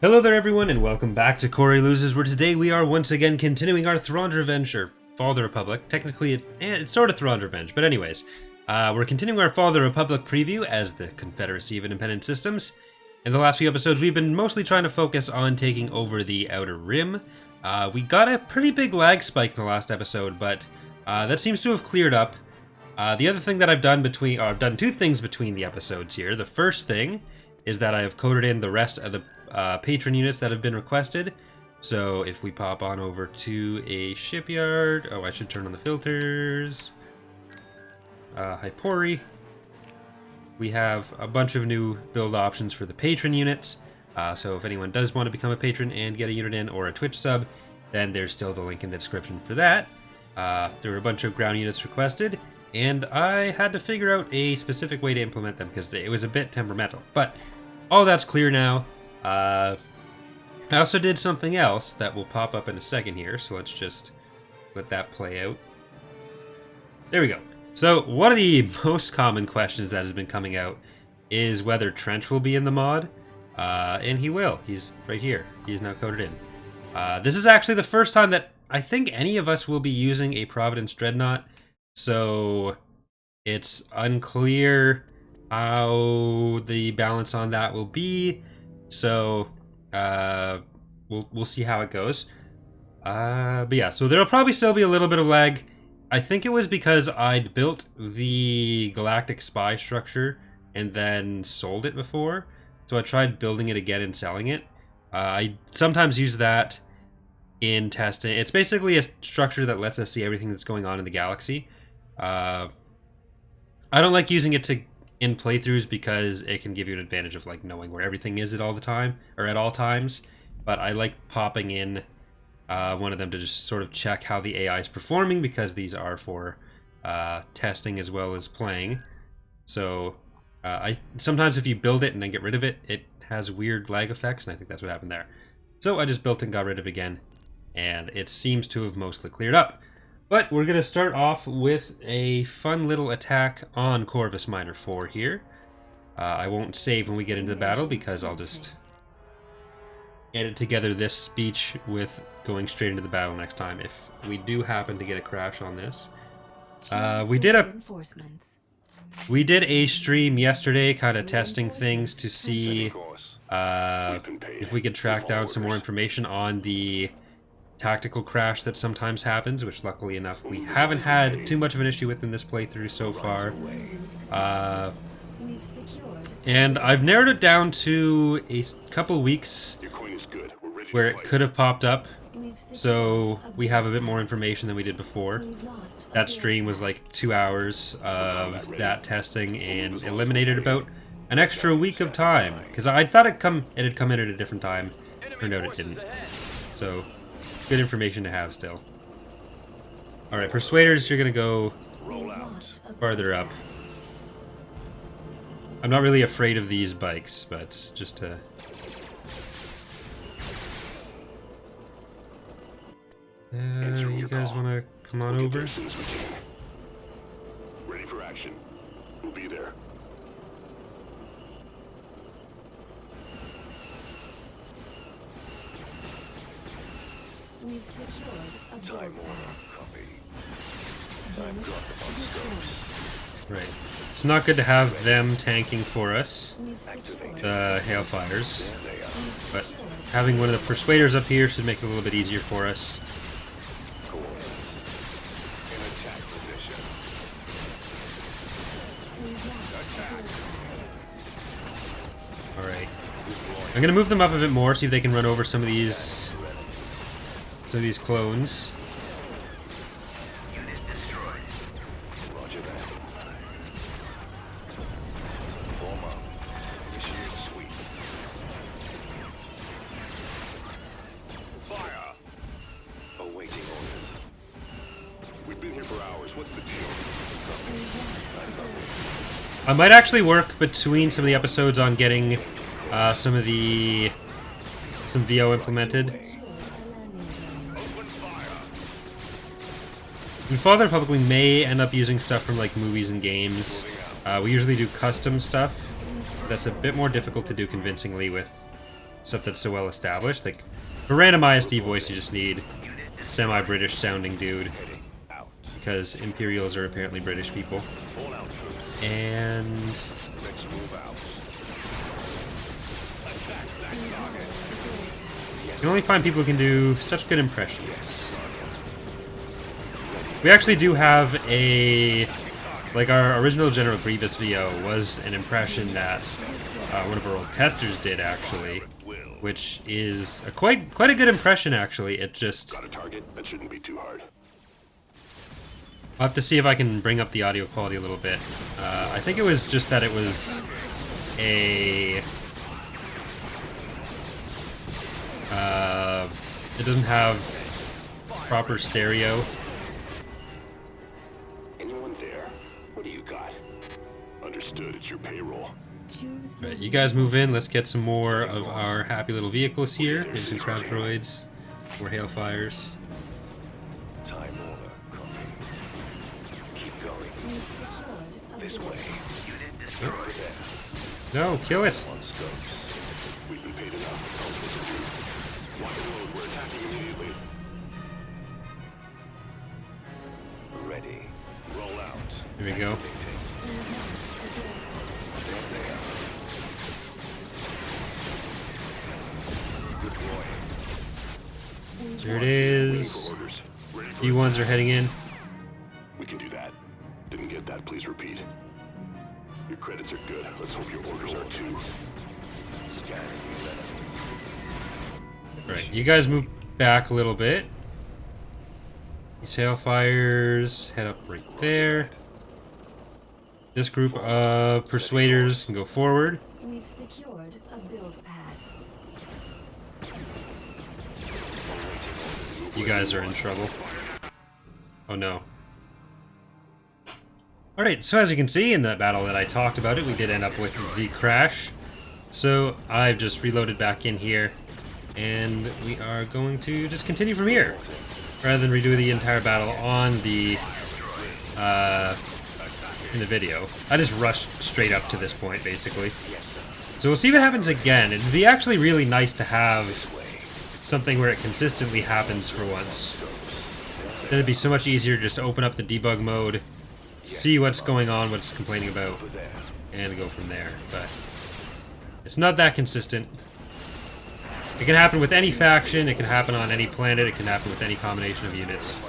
Hello there everyone and welcome back to Corey Loses, where today we are once again continuing our Thrawn Revenge, or Fall of the Republic. Technically it's sort of Thrawn Revenge, but anyways. We're continuing our Fall of the Republic preview as the Confederacy of Independent Systems. In the last few episodes we've been mostly trying to focus on taking over the Outer Rim. We got a pretty big lag spike in the last episode, but that seems to have cleared up. The other thing that I've done I've done two things between the episodes here. The first thing is that I have coded in the rest of the patron units that have been requested. So if we pop on over to a shipyard, I should turn on the filters. Hypori. We have a bunch of new build options for the patron units. So if anyone does want to become a patron and get a unit in or a Twitch sub, then there's still the link in the description for that. There were a bunch of ground units requested, and I had to figure out a specific way to implement them because it was a bit temperamental. But all that's clear now. I also did something else that will pop up in a second here, so let's just let that play out. There we go. So one of the most common questions that has been coming out is whether Trench will be in the mod, and he will. He's right here. He's now coded in. This is actually the first time that I think any of us will be using a Providence Dreadnought, so it's unclear how the balance on that will be. So we'll see how it goes. But yeah, so there'll probably still be a little bit of lag. I think it was because I'd built the Galactic Spy structure and then sold it before. So I tried building it again and selling it. I sometimes use that in testing. It's basically a structure that lets us see everything that's going on in the galaxy. I don't like using it in playthroughs because it can give you an advantage of like knowing where everything is at all times, but I like popping in one of them to just sort of check how the AI is performing, because these are for testing as well as playing. So sometimes if you build it and then get rid of it, it has weird lag effects, and I think that's what happened there. So I just built and got rid of it again, and it seems to have mostly cleared up. But we're going to start off with a fun little attack on Corvis Minor 4 here. I won't save when we get into the battle because I'll just edit together this speech with going straight into the battle next time if we do happen to get a crash on this. We did a stream yesterday kind of testing things to see if we could track down some more information on the tactical crash that sometimes happens, which luckily enough we haven't had too much of an issue with in this playthrough so far. And I've narrowed it down to a couple weeks where it could have popped up, so we have a bit more information than we did before. That stream was like 2 hours of that testing and eliminated about an extra week of time, because I thought it had come in at a different time. Turned out it didn't. So good information to have still. Alright, Persuaders, you're gonna go farther up. I'm not really afraid of these bikes, but just to... you guys wanna come on over? Ready for action. We'll be there. We've secured a Time order. Copy. Time drop on scopes. Right. It's not good to have them tanking for us, the Hailfires, but having one of the Persuaders up here should make it a little bit easier for us. Cool. In attack position. Attack. Alright. I'm gonna move them up a bit more, see if they can run over some of these clones. Unit destroyed. Roger that. Form up. Initiate sweep. Fire! Awaiting orders. We've been here for hours. What's the deal? I might actually work between some of the episodes on getting some VO implemented. In Fall of the Republic, we may end up using stuff from like movies and games. We usually do custom stuff. That's a bit more difficult to do convincingly with stuff that's so well established. Like, for random ISD voice, you just need semi-British sounding dude. Because Imperials are apparently British people. And... you can only find people who can do such good impressions. We actually do have a... like, our original General Grievous VO was an impression that one of our old testers did, actually. Which is a quite a good impression, actually. It just... Got a target? That shouldn't be too hard. I'll have to see if I can bring up the audio quality a little bit. I think it was just that it was a... it doesn't have proper stereo. Anyone there? What do you got? Understood, it's your payroll. Right, you guys move in. Let's get some more of our happy little vehicles here. Maybe some crowd droids, more hailfires. Time over, copy. Keep going. This way. Unit destroyed. No, kill it. We've been paid enough. Lock and load. We're attacking immediately. Ready. Roll out. Here we go. There it is. E1s are heading in. We can do that. Didn't get that. Please repeat. Your credits are good. Let's hope your orders are too. Right, you guys move back a little bit. These hailfires head up right there. This group of persuaders can go forward. We've secured a build pad. You guys are in trouble. Oh no. Alright, so as you can see in the battle that I talked about we did end up with the crash. So I've just reloaded back in here, and we are going to just continue from here, rather than redo the entire battle on the in the video. I just rushed straight up to this point, basically. So we'll see what happens again. It'd be actually really nice to have something where it consistently happens for once. Then it'd be so much easier just to open up the debug mode, see what's going on, what it's complaining about, and go from there. But it's not that consistent. It can happen with any faction, it can happen on any planet, it can happen with any combination of units.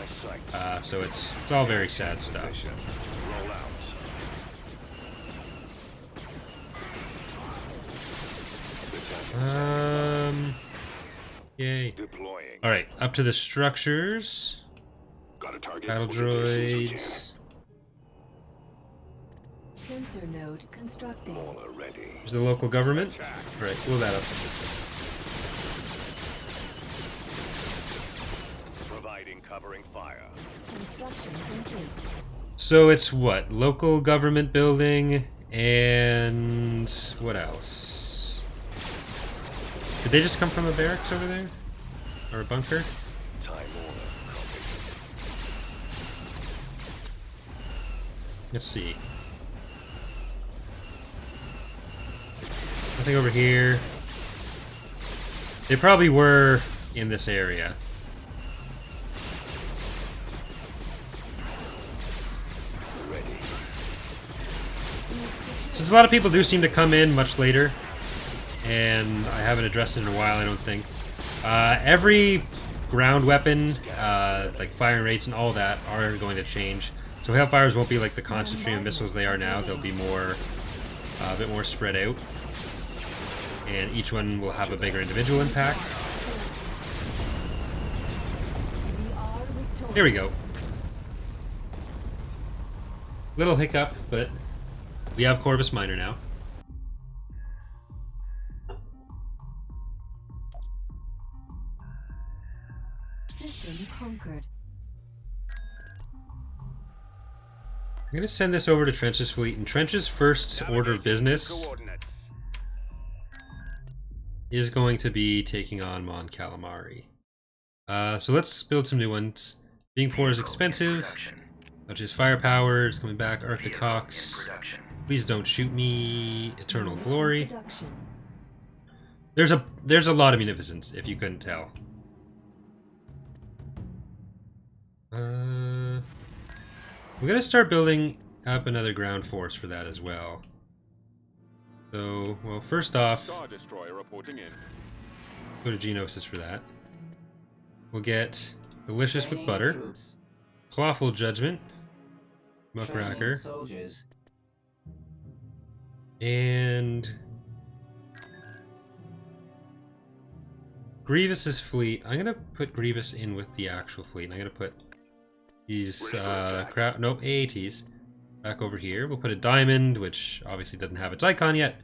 So it's all very sad stuff. Yay. Alright, up to the structures. Got a target. Battle droids. Sensor node constructing. There's the local government. Alright, blow that up. Providing covering fire. Construction complete. So it's what? Local government building and what else? Did they just come from a barracks over there? Or a bunker? Time order. Let's see. Nothing over here. They probably were in this area. Since a lot of people do seem to come in much later, and I haven't addressed it in a while, I don't think. Every ground weapon, like firing rates and all that, are going to change. So Hailfires won't be like the constant stream of missiles they are now. They'll be more, a bit more spread out, and each one will have a bigger individual impact. Here we go. Little hiccup, but we have Corvis Minor now. System conquered. I'm going to send this over to Trench's fleet, and Trench's first order of business is going to be taking on Mon Calamari. So let's build some new ones. Being poor is expensive, which is firepower. It's coming back. Arctic Hawks. Please don't shoot me. Eternal Glory. There's a lot of munificence, if you couldn't tell. We're gonna start building up another ground force for that as well. So, well, first off, Star Destroyer reporting in. go to Genosis for that. We'll get Delicious with Butter, Troops. Clawful Judgment, Training Muckracker, soldiers. and Grievous's fleet. I'm gonna put Grievous in with the actual fleet, and I'm gonna put these AATs back over here. We'll put a diamond, which obviously doesn't have its icon yet,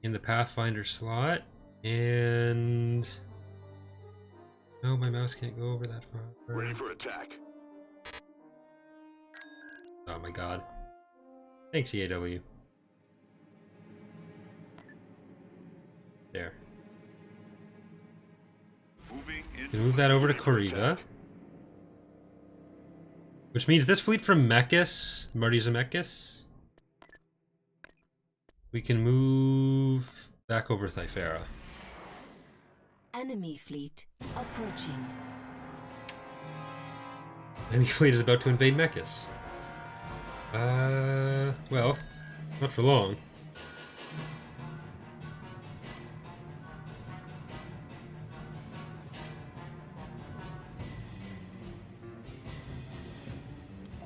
in the Pathfinder slot, and no, my mouse can't go over that far. Ready for attack. Oh my god. Thanks, EAW. There. Moving in. Can move that over to Corriva. Which means this fleet from Mekis, Marty Zemeckis, we can move back over Thyfera. Enemy fleet approaching. Enemy fleet is about to invade Mekis. Well, not for long.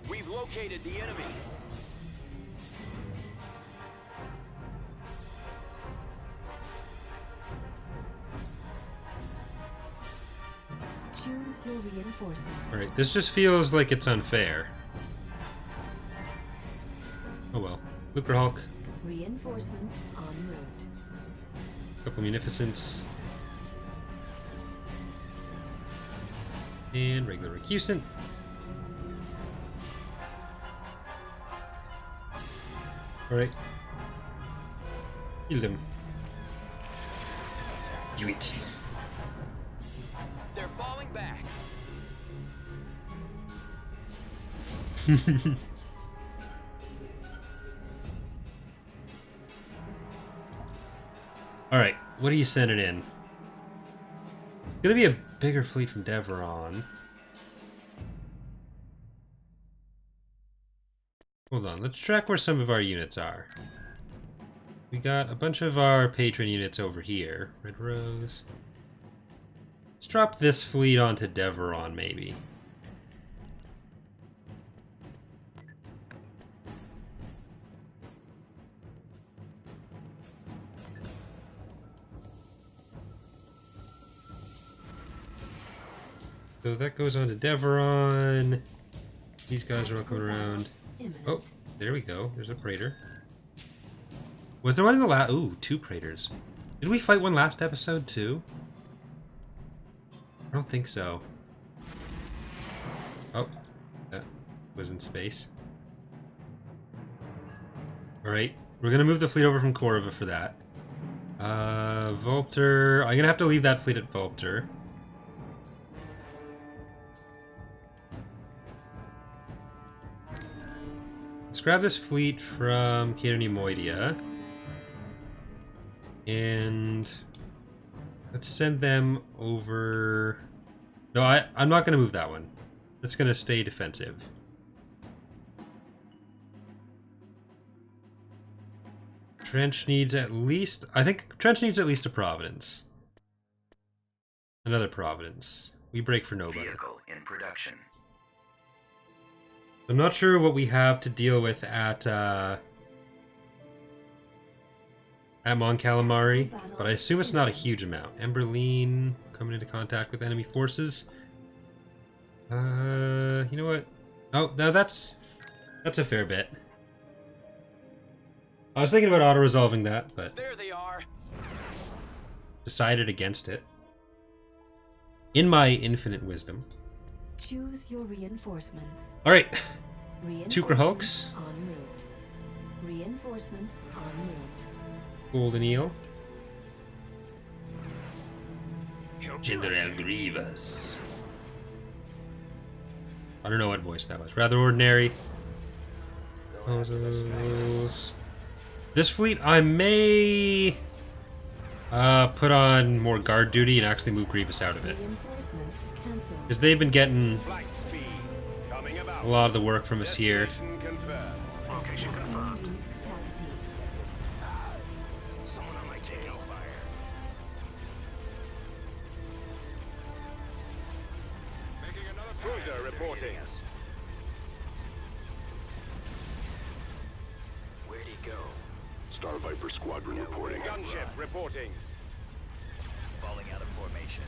We've located the enemy. Choose your reinforcements. Alright, this just feels like it's unfair. Oh well. Lucre Hulk, Reinforcements en route. couple Munificence, and regular Recusant. Alright. Heal them. Do it. They're falling back. Alright, what are you sending in? Gonna be a bigger fleet from Devaron. Hold on, let's track where some of our units are. We got a bunch of our patron units over here. Red Rose. Let's drop this fleet onto Devaron, maybe. So that goes on to Devaron. These guys are all coming around. Imminent. Oh, there we go. There's a Praetor. Was there one in the last? Ooh, 2 Praetors. Did we fight one last episode too? I don't think so. Oh, that was in space. Alright, we're gonna move the fleet over from Corva for that. Vulpter. I'm gonna have to leave that fleet at Vulpter. Let's grab this fleet from Cato Nemoidia. And let's send them over... No, I'm not going to move that one. That's going to stay defensive. Trench needs at least... I think Trench needs at least a Providence. Another Providence. We break for no better. Vehicle in production. I'm not sure what we have to deal with at Mon Calamari, but I assume it's not a huge amount. Emberline coming into contact with enemy forces. You know what? Oh, no, that's a fair bit. I was thinking about auto-resolving that, but There they are. decided against it. In my infinite wisdom. Choose your reinforcements. Alright, Reinforcements Hulks. en route. Reinforcements en route. Golden Eel. General Grievous. I don't know what voice that was. Rather ordinary. Puzzles. This fleet, I may Put on more guard duty and actually move Grievous out of it. Reinforcements cancelled. Because they've been getting Flight speed. Coming about. a lot of the work from us here. Destination confirmed. Location Maximum confirmed. loop capacity. Someone on my tail. Fire. Making another cruiser reporting. Where'd he go? Star Viper Squadron reporting. Gunship reporting. Falling out of formation.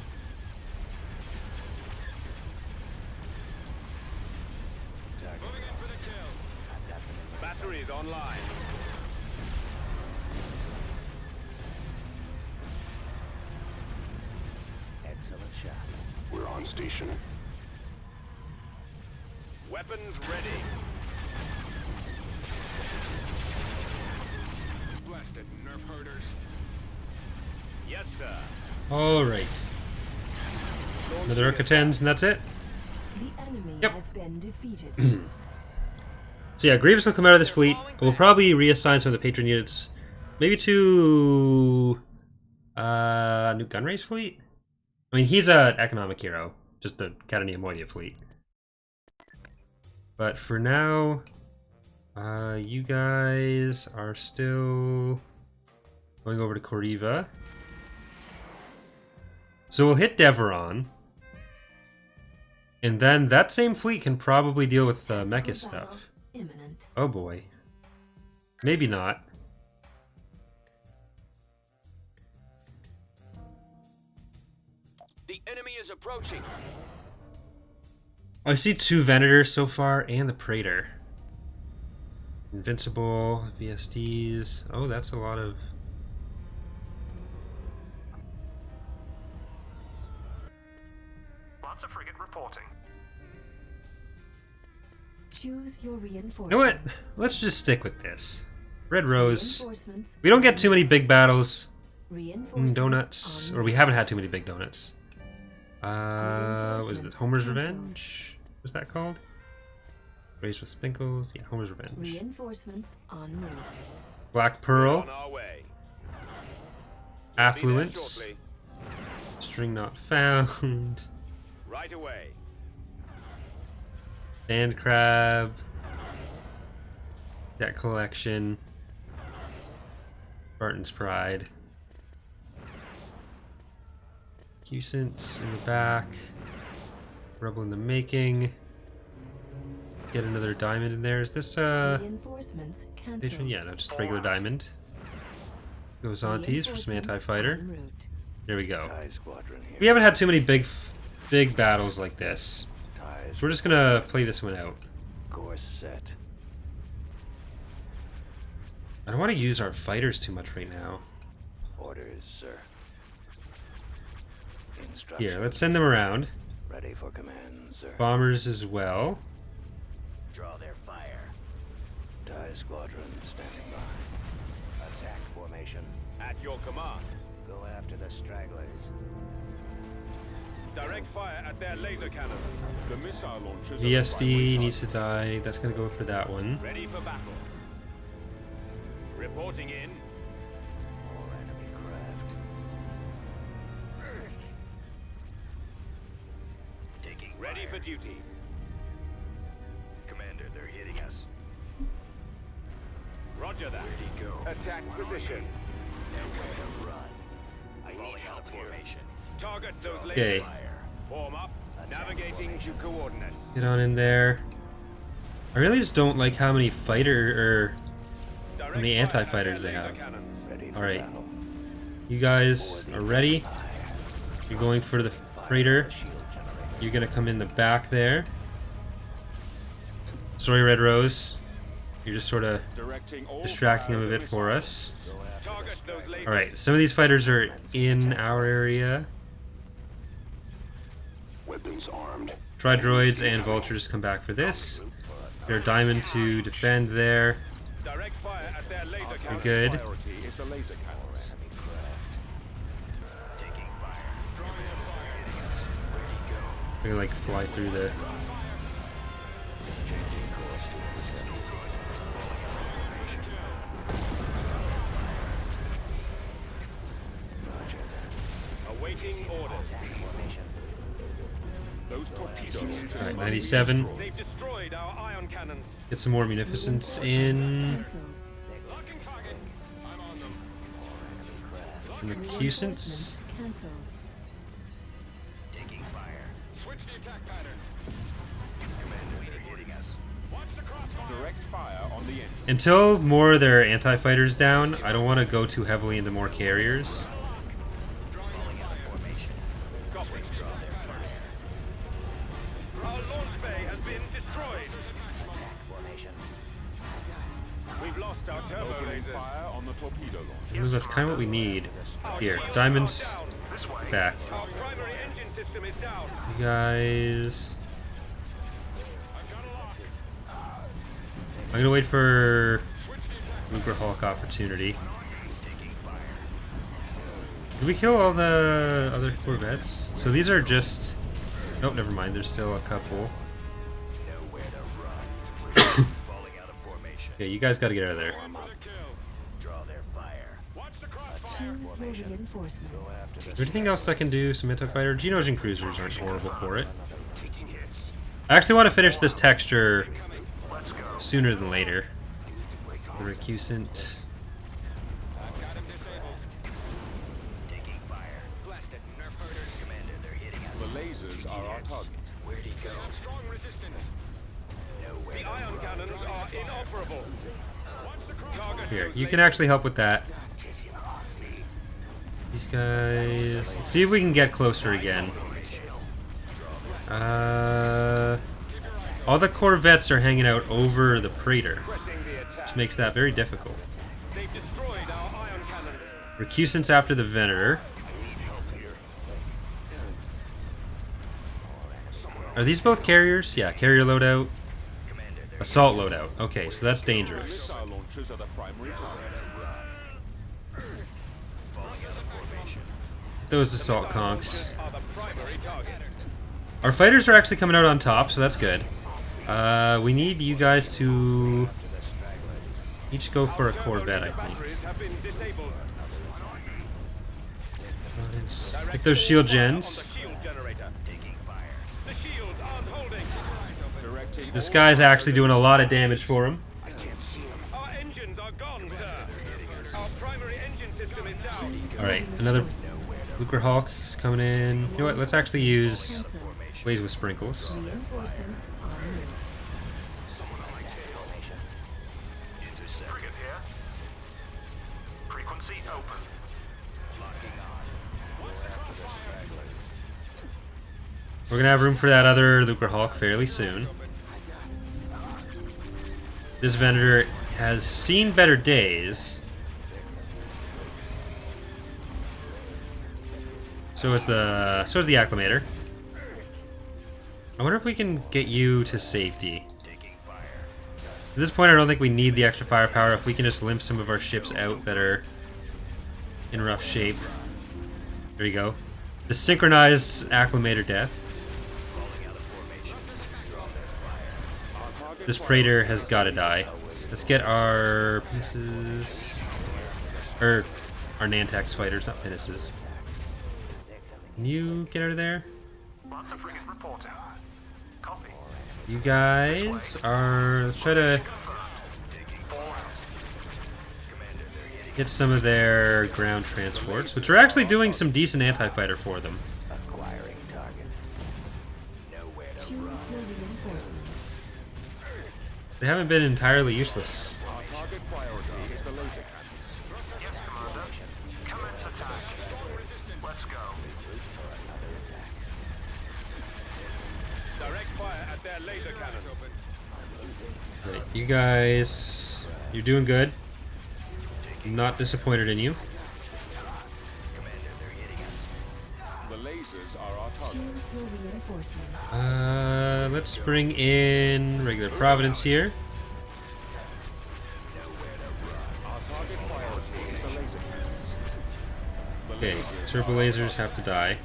Moving in for the kill. Batteries online. Excellent shot. We're on station. Weapons ready. Blasted nerf herders. Yes, sir. Alright. Another Urkatens, and that's it. The enemy Yep. has been defeated. So yeah, Grievous will come out of this fleet. We'll probably reassign some of the patron units. Maybe to... new Gunray's fleet? I mean, he's an economic hero. Just the Catania Moidia fleet. But for now... you guys are still... going over to Corriva. So we'll hit Devaron. And then that same fleet can probably deal with Mek-Sha stuff. Imminent. Oh boy. Maybe not. The enemy is approaching. I see 2 Venators so far and the Praetor. Invincible, VSTs. Oh, that's a lot of... Lots of frigate reporting. Choose your reinforcements. You know what? Let's just stick with this. Red Rose. Reinforcements. We don't get too many big battles. Reinforcements Donuts. on Or we route. haven't had too many big donuts. What is it? Reinforcements Homer's cancelled. Revenge? What's that called? Raised with Spinkles? Yeah, Homer's Revenge. Reinforcements en route. Black Pearl. On our way. Be there Affluence. shortly. String not found. Right away. Sand Crab. Debt Collection. Barton's Pride. Cusance in the back. Rebel in the making. Get another diamond in there. Is this Reinforcements cancelled. patron? Yeah, no, just regular diamond. Goes on tees for some Reinforcements anti-fighter. en route. There we go. TIE Squadron here. We haven't had too many big battles like this. TIEs. So we're just gonna play this one out. Course set. I don't want to use our fighters too much right now. Orders, sir. Instructions. Here, let's send them around. Ready for command, sir. Bombers as well. Draw their fire. TIE Squadron standing by. Attack formation. At your command. Go after the stragglers. Direct fire at their laser cannons. The missile launchers are the VSD primary needs to target. die. That's gonna go for that one. Ready for battle. Reporting in. All enemy craft. Taking Ready for duty. Commander, they're hitting us. Roger that. Where'd he go? Attack position. Nowhere to run. Falling out of formation. Target those Okay. lasers. Fire. Form up. Navigating to coordinates. Get on in there. I really just don't like how many Direct many fire at their anti-fighters they laser have. cannons. Ready for Alright. battle. You guys are ready. Fire. You're going for the Praetor. Shield generator. You're gonna come in the back there. Sorry, Red Rose. You're just sort of Directing all distracting fire him a at the bit for missile us. Go after Target the those stragglers. lasers. Alright, some of these fighters are in our area. Weapons armed. Tri-droids and vultures come back for this. They're diamond to defend there. Direct fire at their laser We're cannons. good. Priority is the laser cannons. Enemy craft. Taking fire. Where'd he go? They're gonna like fly through the. Changing course to intercept. Awaiting orders. Those torpedoes. Alright, 97. They've destroyed our ion cannons. Get some more munificence in. Cancelled. Locking target. I'm on them. Recusants. Reinforcements cancelled. Taking fire. Switch the attack pattern. Commander, they're hitting us. Watch the crossfire. Direct fire on the engine. Until more of their anti-fighters down, I don't want to go too heavily into more carriers. Falling out of formation. Copy. Draw their fire. Our launch bay has been destroyed. Attack formation. We've lost our turbo Opening lasers. fire on the torpedo launcher. Ooh, that's kind of what we need. Our Here, shields diamonds are down. This way. back. Our primary engine system is down. You guys. I've got a lock. I'm gonna wait for Luger Hulk opportunity. Taking fire. Did we kill all the other Corvettes? So these are just. Nope, never mind. There's still a couple. Nowhere to run. Falling out of formation. Yeah, you guys got to get out of there. For the kill. Draw their fire. Watch the crossfire. Choose your reinforcements. Is there anything else that can do some anti-fighter? Geonosian cruisers aren't horrible for it. I actually want to finish this texture sooner than later. The recusant. I've got him disabled. Taking fire. Blasted nerf herders. Commander, they're hitting us. The lasers are our target. Where'd he go? Strong resistance. Nowhere. The ion cannons are inoperable. Watch the crossfire. Here, you can actually help with that. These guys. Let's see if we can get closer again. All the Corvettes are hanging out over the Praetor, Pressing the attack. which makes that very difficult. They've destroyed our ion cannons. Recusants after the Venator. Are these both carriers? Yeah, carrier loadout. Commander, they're Assault loadout. Okay, so that's dangerous. Missile launchers are the primary target. falling out of formation. Those assault conks. Are the primary target. Our fighters are actually coming out on top, so that's good. We need you guys to each go for a Corvette, I think. Batteries have been disabled. Get those shield gens. On the shield generator. Taking fire. The shields aren't holding. Directing This guy's actually doing a lot of damage for him. Our engines are gone, sir. Our primary engine system is down. Choose Alright, your another reinforcements. Luger Hulk is coming in. You know what? Let's actually use Cancel. Blaze with Sprinkles. Reinforcements en route. frigate here. Frequency open. Locking on. Go after the stragglers. We're gonna have room for that other Luger Hulk fairly soon. This Venator has seen better days. So is the Acclimator. I wonder if we can get you to safety. Taking fire. At this point, I don't think we need the extra firepower. If we can just limp some of our ships out that are in rough shape. There you go. The synchronized Acclimator death. Falling out of formation. Draw their fire. This Praetor has got to die. Let's get our pinnaces. Or our Nantex fighters, not pinnaces. Can you get out of there? Lots of frigate reporting. Copy. You guys are. Let's try to get some of their ground transports, which are actually doing some decent anti-fighter for them. Acquiring target. Nowhere to Choose your reinforcements. They haven't been entirely useless. Our target priority is the laser cannons. Yes, Commander. Commence attack. Let's go. Direct fire at their laser cannons. Right, you guys, you're doing good. I'm not disappointed in you. Commander, they're hitting us. The lasers are our target. Choose your reinforcements. Let's bring in regular Providence here. Our target priority is the laser cannons. The Okay, lasers turbo are our lasers target. have to die.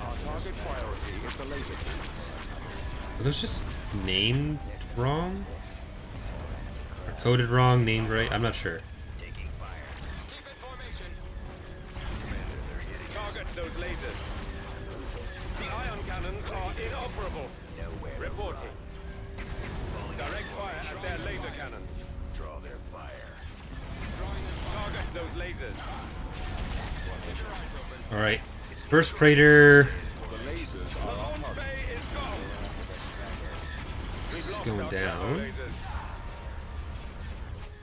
Our target priority is the laser cannons. Are those just named wrong? Or coded wrong, named right? I'm not sure. Taking fire. Keep in formation. Inoperable. Reporting. Direct fire at their laser cannons. Draw their fire. Target those lasers. Alright. First Praetor The lasers are our Launch target. bay is gone. We've is lost going our down. turbo lasers.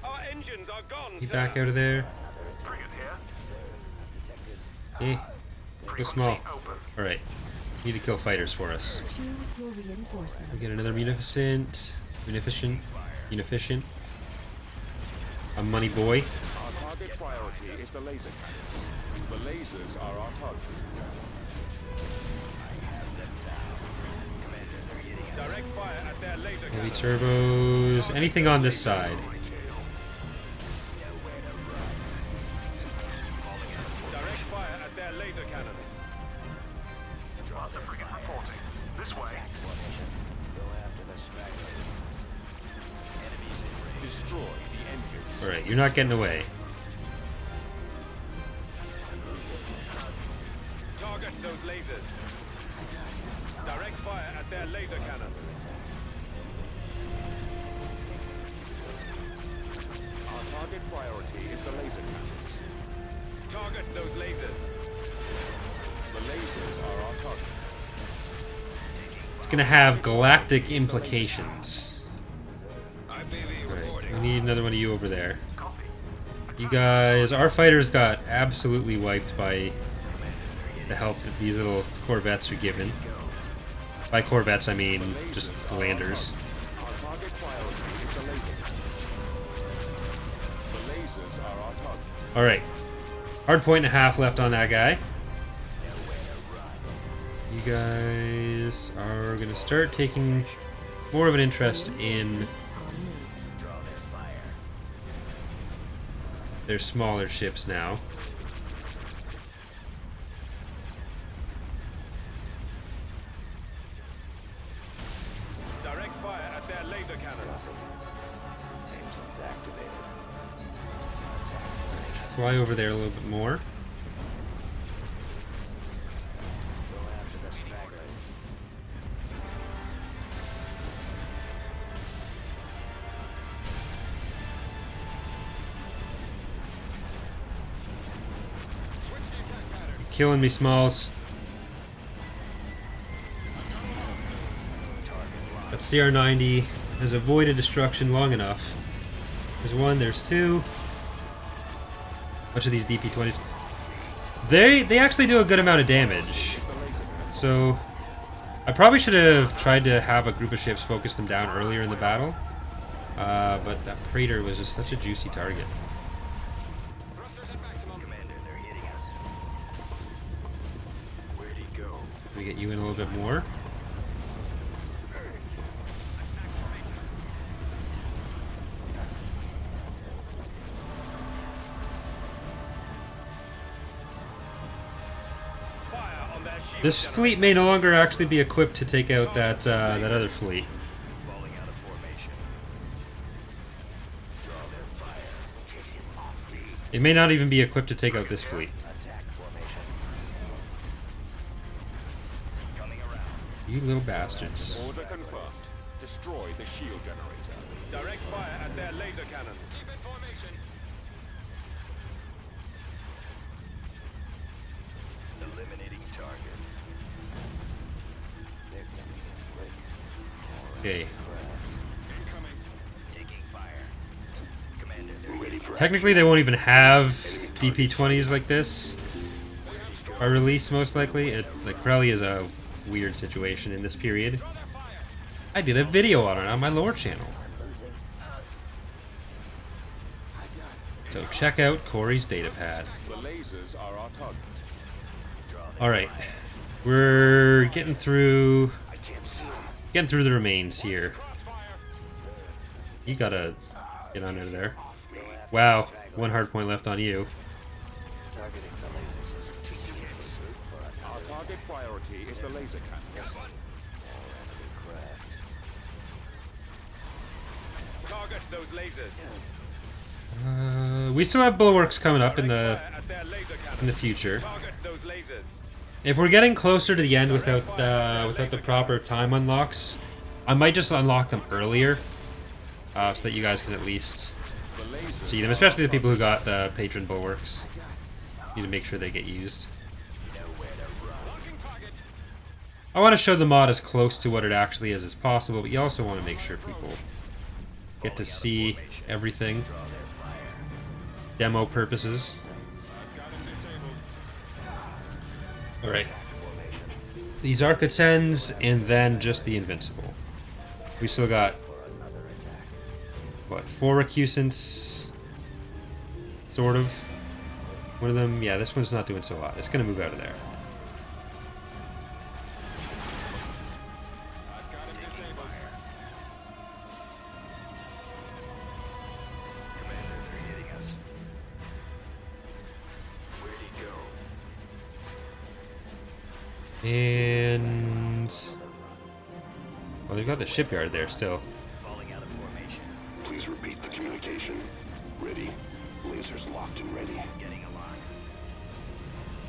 Our engines are gone, Get sir. back out of there. Bring it here. Go small. Alright. Need to kill fighters for us. Choose your reinforcements. We get another munificent. Munificent. A money boy. Our target priority is the laser cannons. The lasers are our target. Direct fire at their laser Heavy cannons. turbos. Anything on this side. Direct fire at their laser cannons. Armada frigate reporting. This way. Destroy the engines. Alright, you're not getting away. Target those lasers. Direct fire at their laser cannons. Our target priority is the laser cannons. Target those lasers. The lasers are our target. It's gonna have galactic implications. IPV Alright, reporting. we need another one of you over there. You guys, our fighters got absolutely wiped by the help that these little corvettes are given. By corvettes, I mean just landers. Our target priority is the laser cannons. The lasers are our target. Alright. Hard point and a half left on that guy. You guys are gonna start taking more of an interest in their smaller ships now. Direct fire at their laser cannons. Fly over there a little bit more. Killing me, Smalls. But CR90 has avoided destruction long enough. There's one, there's two. Bunch of these DP-20s. They actually do a good amount of damage. So I probably should have tried to have a group of ships focus them down earlier in the battle. But that Praetor was just such a juicy target. Where'd he go? Can we get you in a little bit more? Fire on their shield This generators. fleet may no longer actually be equipped to take out that that other fleet. Falling out of formation. Draw their fire. It may not even be equipped to take out this fleet. Attack formation. Coming around. You little bastards. Order confirmed. Destroy the shield generator. Direct fire at their laser cannons. Keep in formation. Eliminating target. Okay. Taking fire. Commander, they're ready for Technically, they won't even have DP-20s like this. By release, most likely. Like, Corelli is a weird situation in this period. I did a video on it on my lore channel. So check out Corey's datapad. The lasers are our target. Alright. We're getting through the remains here. You gotta get under there. Wow, one hard point left on you. Targeting the laser system. Our target priority is the laser cannons. Target those lasers. We still have bulwarks coming up in the Fire at their laser cannons. future. Target those lasers. If we're getting closer to the end without the proper time unlocks, I might just unlock them earlier, so that you guys can at least see them, especially the people who got the patron bulwarks. Need to make sure they get used. I want to show the mod as close to what it actually is as possible, but you also want to make sure people get to see everything. Demo purposes. Alright. These Arcasens, and then just the Invincible. We still got, what, 4 Recusants? Sort of. One of them, yeah, this one's not doing so hot. It's going to move out of there. And well, they've got the shipyard there still. Please repeat the communication. Ready. Lasers locked and ready. Getting a lock.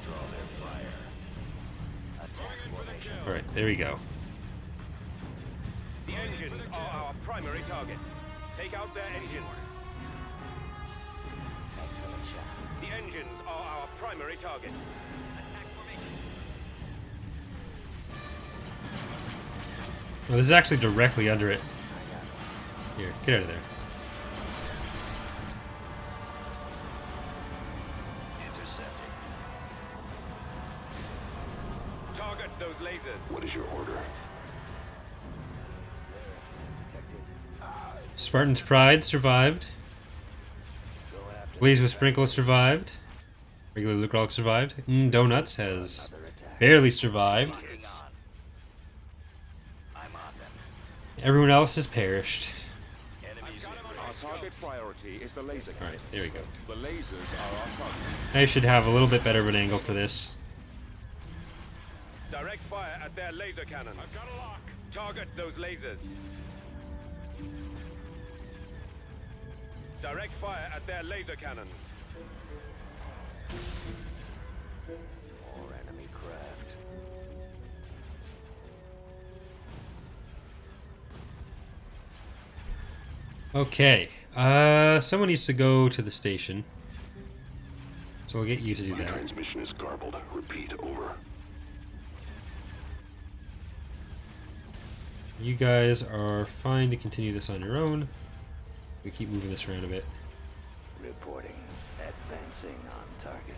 Draw their fire. Attack formation. All right, there we go. The engines are our primary target. Take out their engines. Excellent shot. The engines are our primary target. Attack formation. Well, this is actually directly under it. Here, get out of there. Intercepting. Target those lasers. What is your order? Detected. Spartan's Pride survived. Go after Blaze with Sprinkle survived. Regular Lucrolic survived. Donuts has another attack. barely survived. Locking on. I'm on them. Everyone else has perished. Enemies Our target priority is the laser. All right, there we go. The lasers are our target. I should have a little bit better of an angle for this. Direct fire at their laser cannons. I've got a lock. Target those lasers. Direct fire at their laser cannons. More enemy craft. Okay. Someone needs to go to the station. So I'll get you to do My that. transmission is garbled. Repeat, over. You guys are fine to continue this on your own. We keep moving this around a bit. Reporting. Advancing on target.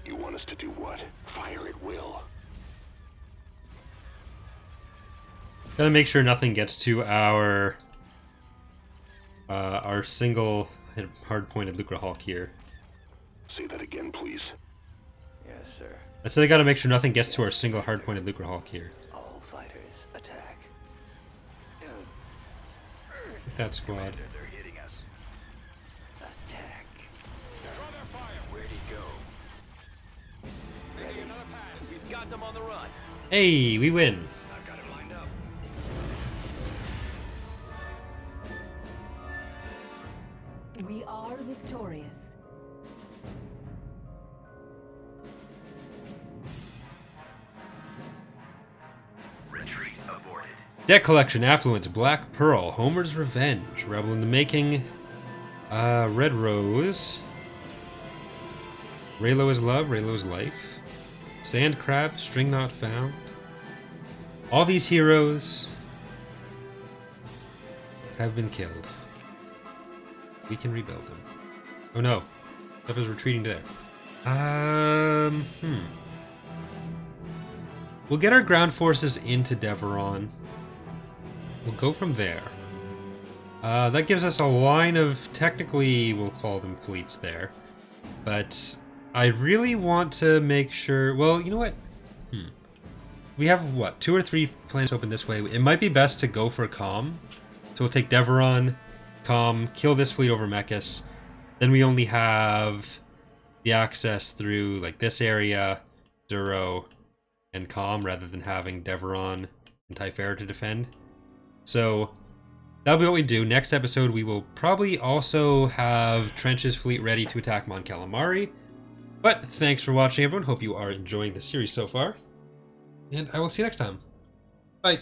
You want us to do what? Fire at will. Gotta make sure nothing gets to our single hard-pointed Lucrahulk here. Say that again, please. Yes, sir. I said I gotta make sure nothing gets to our single hard-pointed Lucrahulk here. All fighters attack. That squad. They're hitting us. Attack. Draw their fire. Where'd he go? Ready. We've got them on the run. Hey, we win. I've got it lined up. We are victorious. Retreat aborted. Deck collection, Affluence, Black Pearl, Homer's Revenge, Rebel in the Making, Red Rose, Raylo is Love, Raylo is Life, Sand Crab, String Not Found. All these heroes have been killed. We can rebuild them. Oh no, stuff is retreating to there. We'll get our ground forces into Devaron. We'll go from there. That gives us a line of, technically, we'll call them fleets there. But I really want to make sure, well, you know what? We have, what, 2 or 3 planets open this way. It might be best to go for Com. So we'll take Devaron, Com, kill this fleet over Mechas. Then we only have the access through, like, this area, Duro, and Com, rather than having Devaron and Typhara to defend. So that'll be what we do. Next episode, we will probably also have Trench's fleet ready to attack Mon Calamari. But thanks for watching, everyone. Hope you are enjoying the series so far. And I will see you next time. Bye.